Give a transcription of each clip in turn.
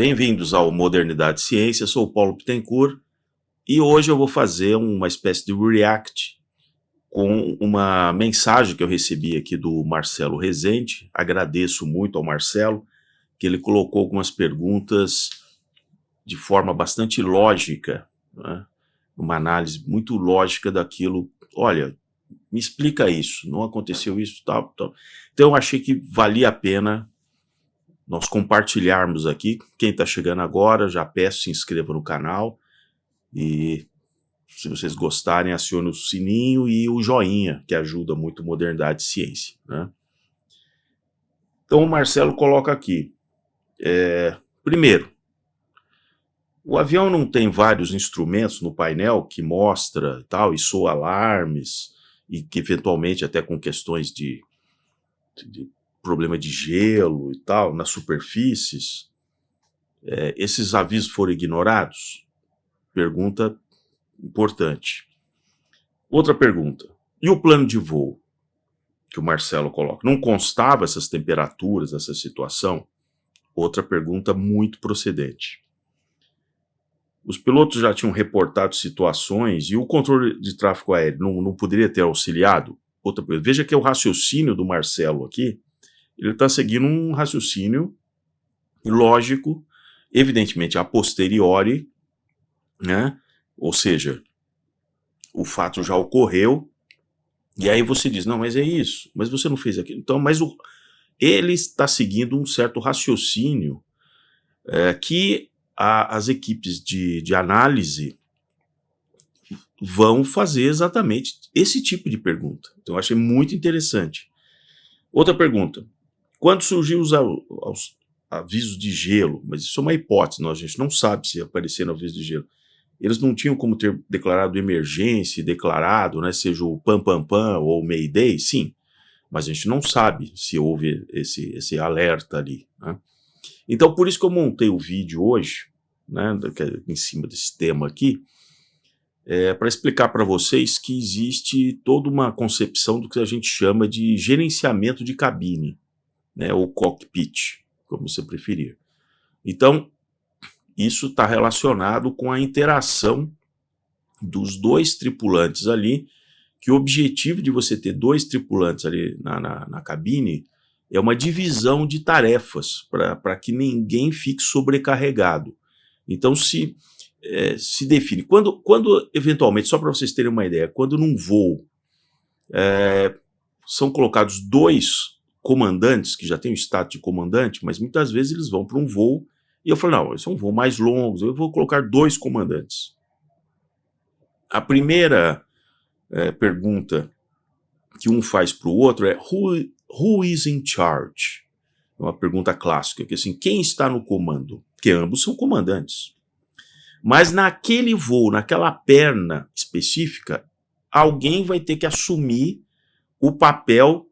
Bem-vindos ao Modernidade Ciência, sou o Paulo Pittencourt e hoje eu vou fazer uma espécie de react com uma mensagem que eu recebi aqui do Marcelo Rezende. Agradeço muito ao Marcelo, que ele colocou algumas perguntas de forma bastante lógica, né? Uma análise muito lógica daquilo. Olha, me explica isso, não aconteceu isso, tal, tal. Então eu achei que valia a pena nós compartilharmos aqui. Quem está chegando agora, já peço, se inscreva no canal e se vocês gostarem, acione o sininho e o joinha, que ajuda muito Modernidade e Ciência, né? Então o Marcelo coloca aqui, primeiro, o avião não tem vários instrumentos no painel que mostra tal, e soa alarmes, e que eventualmente até com questões de problema de gelo e tal, nas superfícies, esses avisos foram ignorados? Pergunta importante. Outra pergunta, e o plano de voo que o Marcelo coloca? Não constava essas temperaturas, essa situação? Outra pergunta muito procedente. Os pilotos já tinham reportado situações e o controle de tráfego aéreo não poderia ter auxiliado? Outra pergunta. Veja que o raciocínio do Marcelo aqui, ele está seguindo um raciocínio lógico, evidentemente a posteriori, né? Ou seja, o fato já ocorreu, e aí você diz, não, mas é isso, mas você não fez aquilo. Então, mas ele está seguindo um certo raciocínio que as equipes de análise vão fazer exatamente esse tipo de pergunta. Então, eu achei muito interessante. Outra pergunta. Quando surgiu os avisos de gelo, mas isso é uma hipótese, a gente não sabe se apareceram avisos de gelo, eles não tinham como ter declarado emergência, declarado, né, seja o PAM-PAM-PAM ou o Mayday? Sim, mas a gente não sabe se houve esse alerta ali, né? Então, por isso que eu montei o vídeo hoje, né, em cima desse tema aqui, para explicar para vocês que existe toda uma concepção do que a gente chama de gerenciamento de cabine, né, ou cockpit, como você preferir. Então, isso está relacionado com a interação dos dois tripulantes ali, que o objetivo de você ter dois tripulantes ali na cabine é uma divisão de tarefas, para que ninguém fique sobrecarregado. Então, se define. Quando eventualmente, só para vocês terem uma ideia, quando num voo são colocados dois comandantes, que já tem o status de comandante, mas muitas vezes eles vão para um voo, e eu falo, não, esse é um voo mais longo, eu vou colocar dois comandantes. A primeira pergunta que um faz para o outro é who is in charge? É uma pergunta clássica, que assim, quem está no comando? Porque ambos são comandantes. Mas naquele voo, naquela perna específica, alguém vai ter que assumir o papel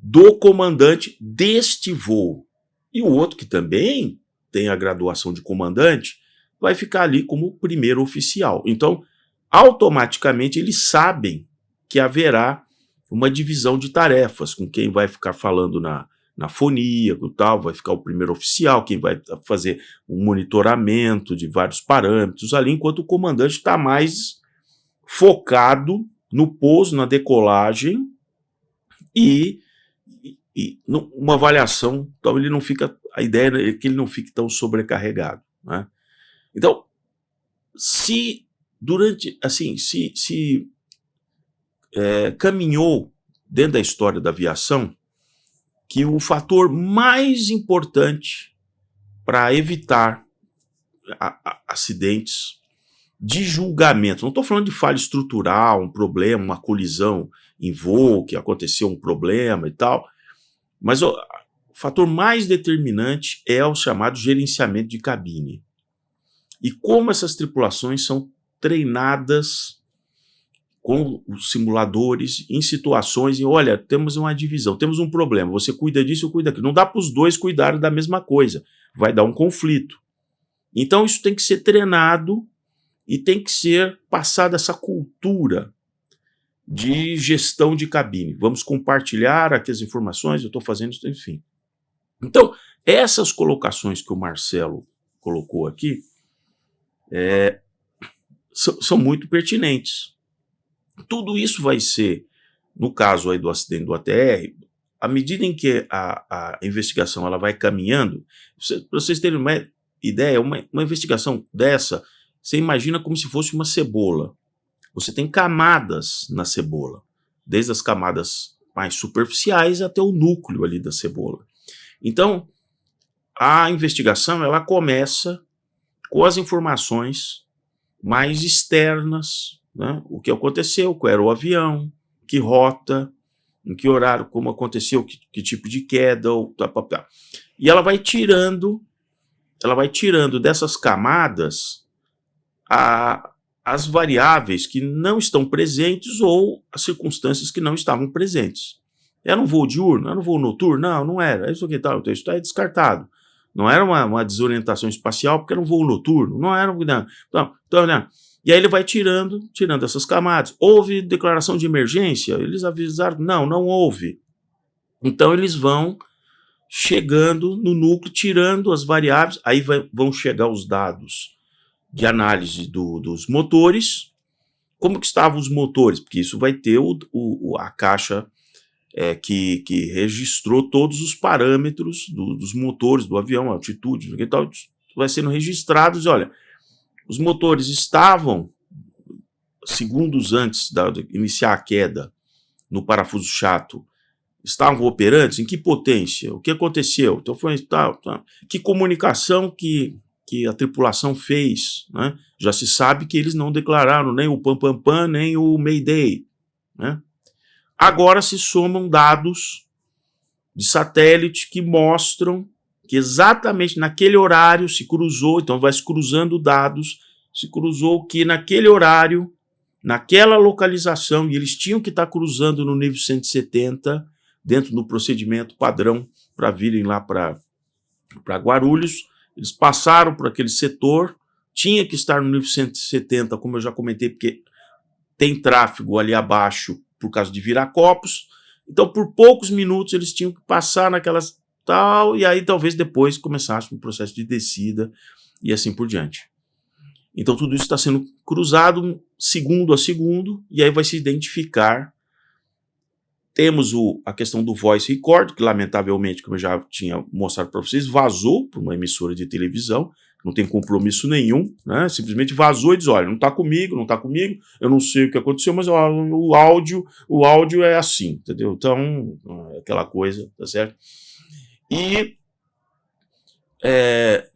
do comandante deste voo. E o outro, que também tem a graduação de comandante, vai ficar ali como primeiro oficial. Então, automaticamente, eles sabem que haverá uma divisão de tarefas, com quem vai ficar falando na fonia, tal, vai ficar o primeiro oficial, quem vai fazer o monitoramento de vários parâmetros ali, enquanto o comandante está mais focado no pouso, na decolagem e uma avaliação, então ele não fica, a ideia é que ele não fique tão sobrecarregado, né? Então, se durante, assim, caminhou dentro da história da aviação que o fator mais importante para evitar acidentes de julgamento, não estou falando de falha estrutural, um problema, uma colisão em voo, que aconteceu um problema e tal, mas o fator mais determinante é o chamado gerenciamento de cabine. E como essas tripulações são treinadas com os simuladores em situações e olha, temos uma divisão, temos um problema, você cuida disso, eu cuido daquilo. Não dá para os dois cuidarem da mesma coisa, vai dar um conflito. Então isso tem que ser treinado e tem que ser passada essa cultura de gestão de cabine. Vamos compartilhar aqui as informações, eu estou fazendo isso, enfim. Então, essas colocações que o Marcelo colocou aqui são muito pertinentes. Tudo isso vai ser, no caso aí do acidente do ATR, à medida em que a investigação ela vai caminhando, para vocês terem uma ideia, uma investigação dessa, você imagina como se fosse uma cebola. Você tem camadas na cebola, desde as camadas mais superficiais até o núcleo ali da cebola. Então, a investigação ela começa com as informações mais externas, né? O que aconteceu, qual era o avião, que rota, em que horário, como aconteceu, que tipo de queda, e ela vai tirando dessas camadas as variáveis que não estão presentes ou as circunstâncias que não estavam presentes. Era um voo diurno? Era um voo noturno? Não, não era. Isso aqui tá, então isso é descartado. Não era uma desorientação espacial porque era um voo noturno. Não era. Não. E aí ele vai tirando essas camadas. Houve declaração de emergência? Eles avisaram? Não houve. Então eles vão chegando no núcleo, tirando as variáveis, aí vão chegar os dados de análise dos motores. Como que estavam os motores? Porque isso vai ter a caixa que registrou todos os parâmetros dos motores do avião, altitude, e tal, vai sendo registrados. Olha, os motores estavam, segundos antes de iniciar a queda, no parafuso chato, estavam operantes? Em que potência? O que aconteceu? Então foi que comunicação que a tripulação fez, né? Já se sabe que eles não declararam nem o pam-pam-pam, nem o Mayday, né? Agora se somam dados de satélite que mostram que exatamente naquele horário se cruzou, então vai se cruzando dados, se cruzou que naquele horário, naquela localização, e eles tinham que estar cruzando no nível 170, dentro do procedimento padrão para virem lá para Guarulhos. Eles passaram por aquele setor, tinha que estar no nível 170, como eu já comentei, porque tem tráfego ali abaixo por causa de Viracopos. Então, por poucos minutos, eles tinham que passar naquelas tal, e aí talvez depois começasse um processo de descida e assim por diante. Então, tudo isso está sendo cruzado segundo a segundo, e aí vai se identificar. Temos a questão do voice record, que lamentavelmente, como eu já tinha mostrado para vocês, vazou para uma emissora de televisão, não tem compromisso nenhum, né? Simplesmente vazou e diz, olha, não está comigo, eu não sei o que aconteceu, mas o áudio é assim, entendeu? Então, aquela coisa, tá certo? E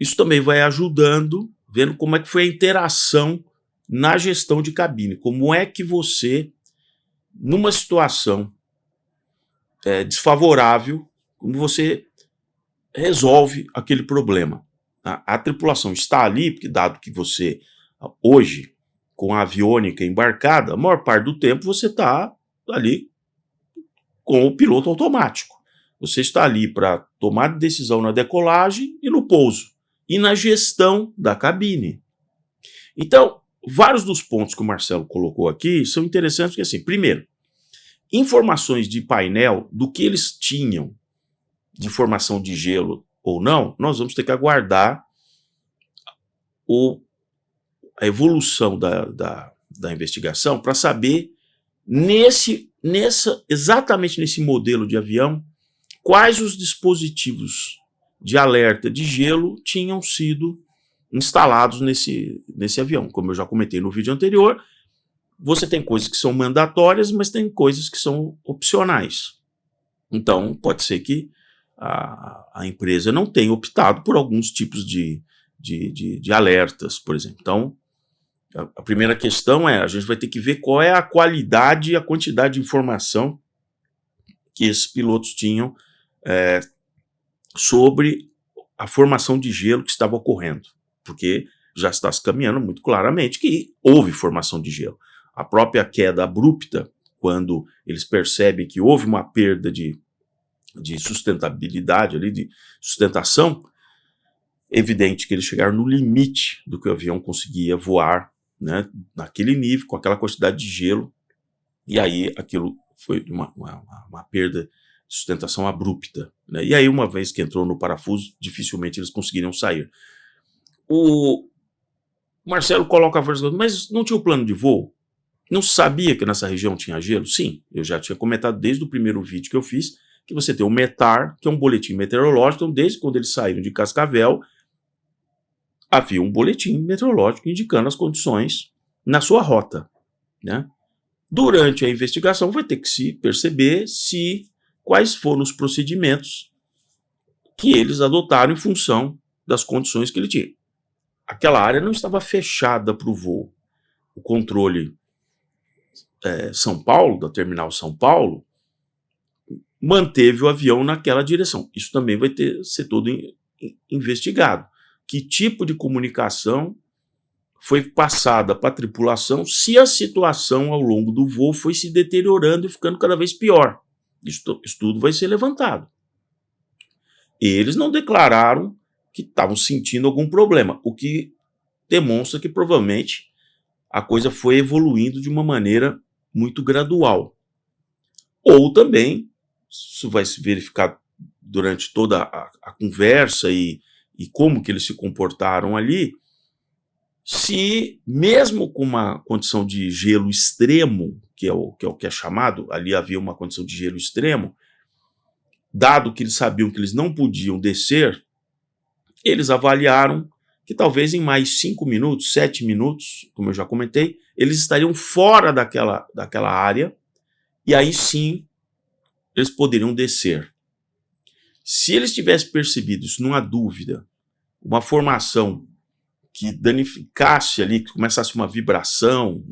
isso também vai ajudando, vendo como é que foi a interação na gestão de cabine, como é que você, numa situação desfavorável, como você resolve aquele problema. A tripulação está ali, porque dado que você, hoje, com a aviônica embarcada, a maior parte do tempo você está ali com o piloto automático. Você está ali para tomar decisão na decolagem e no pouso, e na gestão da cabine. Então, vários dos pontos que o Marcelo colocou aqui são interessantes, porque assim, primeiro, informações de painel do que eles tinham de formação de gelo ou não, nós vamos ter que aguardar a evolução da investigação para saber exatamente nesse modelo de avião quais os dispositivos de alerta de gelo tinham sido instalados nesse avião. Como eu já comentei no vídeo anterior, você tem coisas que são mandatórias, mas tem coisas que são opcionais. Então, pode ser que a empresa não tenha optado por alguns tipos de alertas, por exemplo. Então, a primeira questão a gente vai ter que ver qual é a qualidade e a quantidade de informação que esses pilotos tinham sobre a formação de gelo que estava ocorrendo, porque já está se caminhando muito claramente que houve formação de gelo. A própria queda abrupta, quando eles percebem que houve uma perda de sustentabilidade, ali, de sustentação, evidente que eles chegaram no limite do que o avião conseguia voar, né, naquele nível, com aquela quantidade de gelo, e aí aquilo foi uma perda de sustentação abrupta, né? E aí, uma vez que entrou no parafuso, dificilmente eles conseguiriam sair. O Marcelo coloca a força, mas não tinha o plano de voo? Não sabia que nessa região tinha gelo? Sim, eu já tinha comentado desde o primeiro vídeo que eu fiz, que você tem o METAR, que é um boletim meteorológico, então desde quando eles saíram de Cascavel, havia um boletim meteorológico indicando as condições na sua rota, né? Durante a investigação vai ter que se perceber quais foram os procedimentos que eles adotaram em função das condições que ele tinha. Aquela área não estava fechada para o voo. O controle São Paulo, da terminal São Paulo, manteve o avião naquela direção. Isso também vai ser todo investigado. Que tipo de comunicação foi passada para a tripulação se a situação ao longo do voo foi se deteriorando e ficando cada vez pior? Isso tudo vai ser levantado. Eles não declararam que estavam sentindo algum problema, o que demonstra que provavelmente a coisa foi evoluindo de uma maneira muito gradual. Ou também, isso vai se verificar durante toda a conversa e como que eles se comportaram ali, se mesmo com uma condição de gelo extremo, que é o que é chamado, ali havia uma condição de gelo extremo, dado que eles sabiam que eles não podiam descer, eles avaliaram que talvez em mais 5 minutos, 7 minutos, como eu já comentei, eles estariam fora daquela área, e aí sim eles poderiam descer. Se eles tivessem percebido, isso não há dúvida, uma formação que danificasse ali, que começasse uma vibração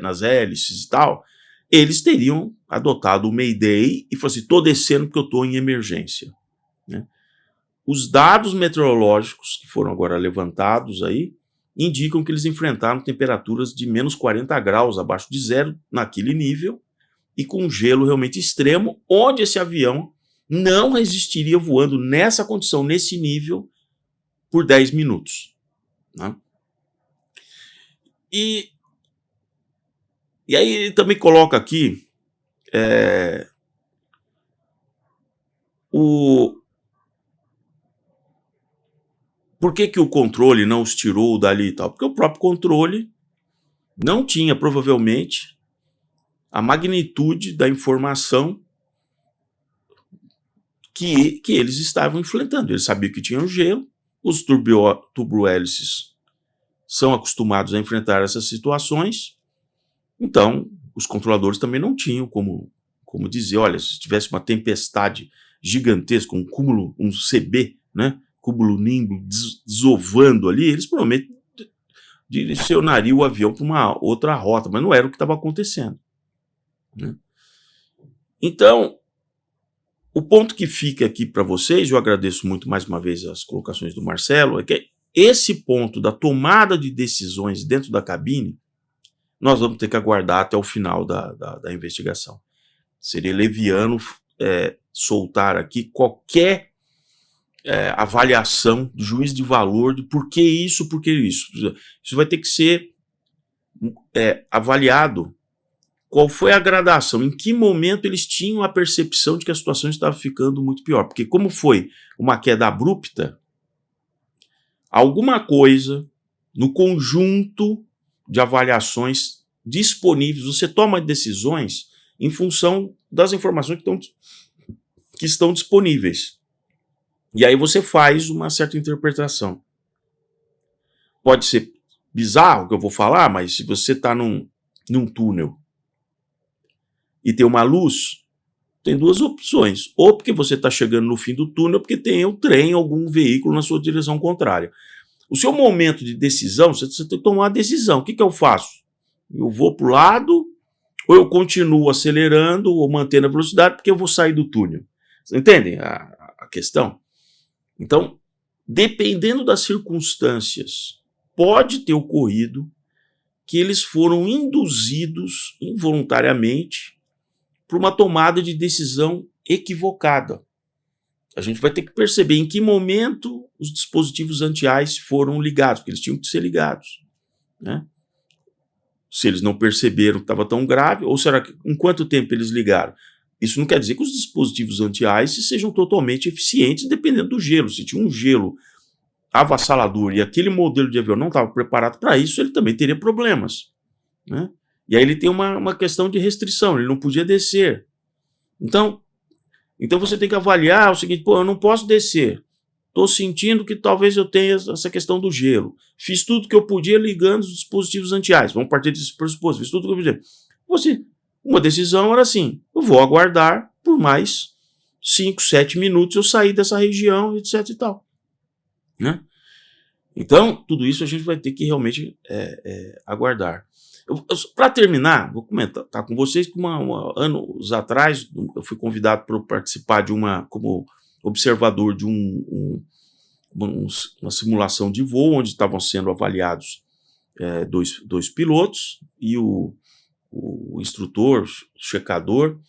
nas hélices e tal, eles teriam adotado o Mayday e falaram assim, estou descendo porque eu estou em emergência, né? Os dados meteorológicos que foram agora levantados aí indicam que eles enfrentaram temperaturas de menos 40 graus abaixo de zero naquele nível e com gelo realmente extremo, onde esse avião não resistiria voando nessa condição, nesse nível, por 10 minutos. Né? E aí ele também coloca aqui por que o controle não os tirou dali e tal? Porque o próprio controle não tinha, provavelmente, a magnitude da informação que eles estavam enfrentando. Eles sabiam que tinham gelo, os turbohélices são acostumados a enfrentar essas situações, então os controladores também não tinham como dizer, olha, se tivesse uma tempestade gigantesca, um cúmulo, um CB, né, cúmulo nimbo desovando ali, eles provavelmente direcionariam o avião para uma outra rota, mas não era o que estava acontecendo. Né? Então, o ponto que fica aqui para vocês, eu agradeço muito mais uma vez as colocações do Marcelo, é que esse ponto da tomada de decisões dentro da cabine, nós vamos ter que aguardar até o final da investigação. Seria leviano soltar aqui qualquer avaliação de juízo de valor de por que isso, por que isso. Isso vai ter que ser avaliado. Qual foi a gradação? Em que momento eles tinham a percepção de que a situação estava ficando muito pior? Porque como foi uma queda abrupta, alguma coisa no conjunto de avaliações disponíveis, você toma decisões em função das informações que estão disponíveis. E aí você faz uma certa interpretação. Pode ser bizarro o que eu vou falar, mas se você está num túnel e tem uma luz, tem duas opções. Ou porque você está chegando no fim do túnel, ou porque tem um trem, algum veículo na sua direção contrária. O seu momento de decisão, você tem que tomar uma decisão. O que eu faço? Eu vou para o lado, ou eu continuo acelerando, ou mantendo a velocidade, porque eu vou sair do túnel. Vocês entendem a questão? Então, dependendo das circunstâncias, pode ter ocorrido que eles foram induzidos involuntariamente para uma tomada de decisão equivocada. A gente vai ter que perceber em que momento os dispositivos anti-ice foram ligados, porque eles tinham que ser ligados. Né? Se eles não perceberam que estava tão grave, ou será que em quanto tempo eles ligaram? Isso não quer dizer que os dispositivos anti-ice sejam totalmente eficientes dependendo do gelo. Se tinha um gelo avassalador e aquele modelo de avião não estava preparado para isso, ele também teria problemas, né? E aí ele tem uma questão de restrição, ele não podia descer. Então você tem que avaliar o seguinte, pô, eu não posso descer, estou sentindo que talvez eu tenha essa questão do gelo, fiz tudo que eu podia ligando os dispositivos anti-ice, vamos partir desse pressuposto, fiz tudo que eu podia. Uma decisão era assim, eu vou aguardar por mais 5, 7 minutos eu sair dessa região, etc e tal, né? Então, tudo isso a gente vai ter que realmente aguardar. Para terminar, vou comentar com vocês que anos atrás eu fui convidado para participar de como observador de uma simulação de voo, onde estavam sendo avaliados dois pilotos e o instrutor, checador,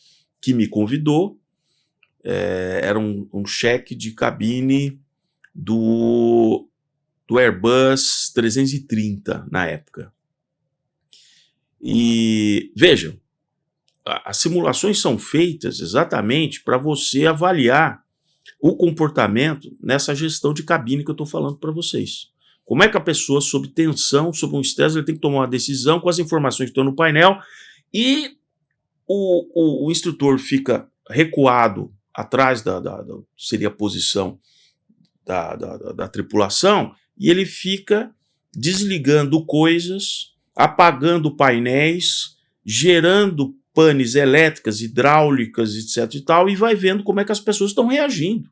que me convidou, era um cheque de cabine do Airbus 330 na época. E vejam, as simulações são feitas exatamente para você avaliar o comportamento nessa gestão de cabine que eu estou falando para vocês. Como é que a pessoa, sob tensão, sob um estresse, ele tem que tomar uma decisão com as informações que estão no painel e o instrutor fica recuado atrás seria a posição da tripulação, e ele fica desligando coisas, apagando painéis, gerando panes elétricas, hidráulicas, etc e tal, e vai vendo como é que as pessoas estão reagindo.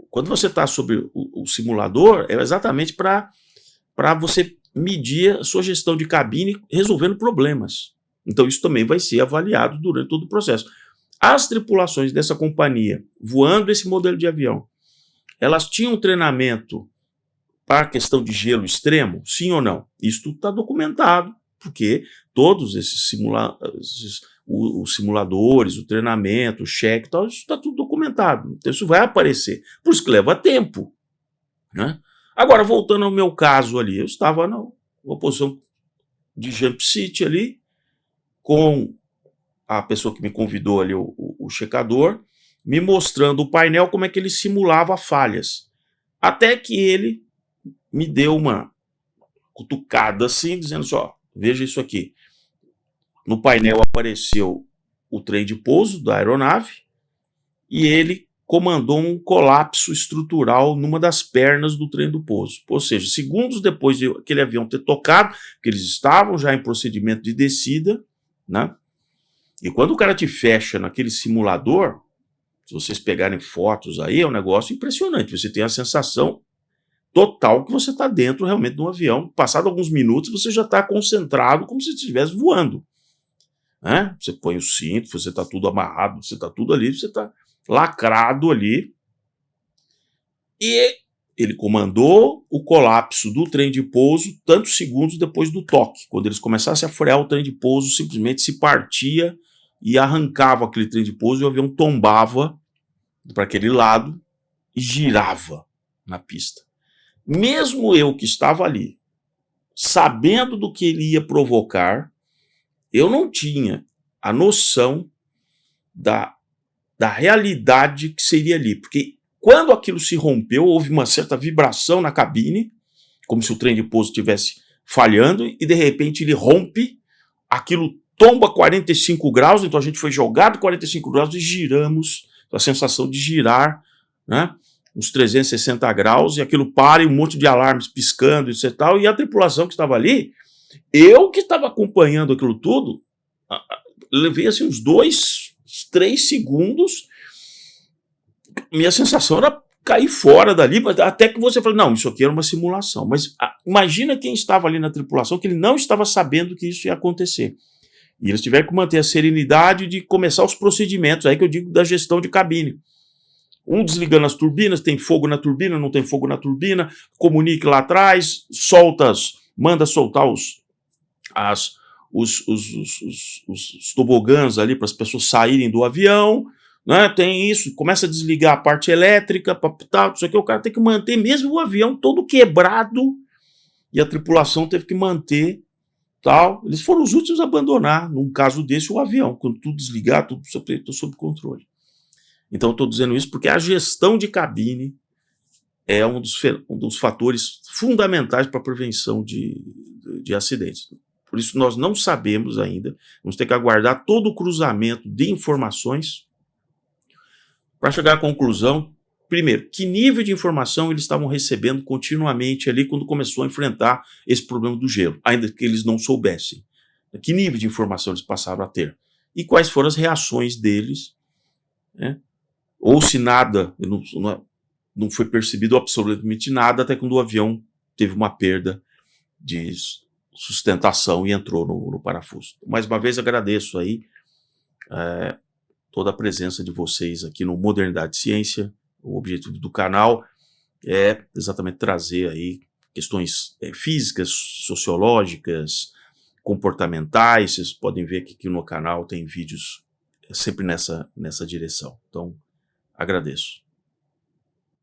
Quando você está sobre o simulador, é exatamente para você medir a sua gestão de cabine resolvendo problemas. Então isso também vai ser avaliado durante todo o processo. As tripulações dessa companhia, voando esse modelo de avião, elas tinham treinamento para a questão de gelo extremo? Sim ou não? Isso tudo está documentado, porque todos esses os simuladores, o treinamento, o cheque, tal, isso está tudo documentado. Então isso vai aparecer. Por isso que leva tempo, né? Agora, voltando ao meu caso ali, eu estava numa posição de jump seat ali, com a pessoa que me convidou ali, o checador, me mostrando o painel como é que ele simulava falhas. Até que ele me deu uma cutucada assim, dizendo assim, ó, veja isso aqui. No painel apareceu o trem de pouso da aeronave e ele comandou um colapso estrutural numa das pernas do trem do pouso. Ou seja, segundos depois de aquele avião ter tocado, que eles estavam já em procedimento de descida, né? E quando o cara te fecha naquele simulador, se vocês pegarem fotos aí, é um negócio impressionante. Você tem a sensação total que você está dentro realmente de um avião. Passado alguns minutos, você já está concentrado como se estivesse voando, né? Você põe o cinto, você está tudo amarrado, você está tudo ali, você está lacrado ali. E ele comandou o colapso do trem de pouso tantos segundos depois do toque. Quando eles começassem a frear, o trem de pouso simplesmente se partia e arrancava aquele trem de pouso e o avião tombava para aquele lado e girava na pista. Mesmo eu que estava ali, sabendo do que ele ia provocar, eu não tinha a noção da realidade que seria ali. Porque quando aquilo se rompeu, houve uma certa vibração na cabine, como se o trem de pouso estivesse falhando, e de repente ele rompe, aquilo tomba 45 graus, então a gente foi jogado 45 graus e giramos, a sensação de girar, né, uns 360 graus, e aquilo para, e um monte de alarmes piscando, etc. E a tripulação que estava ali, eu que estava acompanhando aquilo tudo, levei assim uns 2, 3 segundos, minha sensação era cair fora dali, até que você fala, não, isso aqui era uma simulação. Mas imagina quem estava ali na tripulação, que ele não estava sabendo que isso ia acontecer. E eles tiveram que manter a serenidade de começar os procedimentos, aí que eu digo da gestão de cabine. Um desligando as turbinas, tem fogo na turbina, não tem fogo na turbina, comunique lá atrás, manda soltar os tobogãs ali para as pessoas saírem do avião, né? Tem isso, começa a desligar a parte elétrica, tal, isso aqui, o cara tem que manter, mesmo o avião todo quebrado, e a tripulação teve que manter, tal. Eles foram os últimos a abandonar, num caso desse, o avião, quando tudo desligar, tudo sob controle. Então eu estou dizendo isso porque a gestão de cabine é um dos fatores fundamentais para a prevenção de acidentes. Por isso nós não sabemos ainda, vamos ter que aguardar todo o cruzamento de informações para chegar à conclusão, primeiro, que nível de informação eles estavam recebendo continuamente ali quando começou a enfrentar esse problema do gelo, ainda que eles não soubessem. Que nível de informação eles passaram a ter? E quais foram as reações deles, né? Ou se nada, não foi percebido absolutamente nada, até quando o avião teve uma perda de sustentação e entrou no parafuso. Mais uma vez agradeço aí toda a presença de vocês aqui no Modernidade e Ciência. O objetivo do canal é exatamente trazer aí questões físicas, sociológicas, comportamentais. Vocês podem ver que aqui no canal tem vídeos sempre nessa direção. Então, agradeço.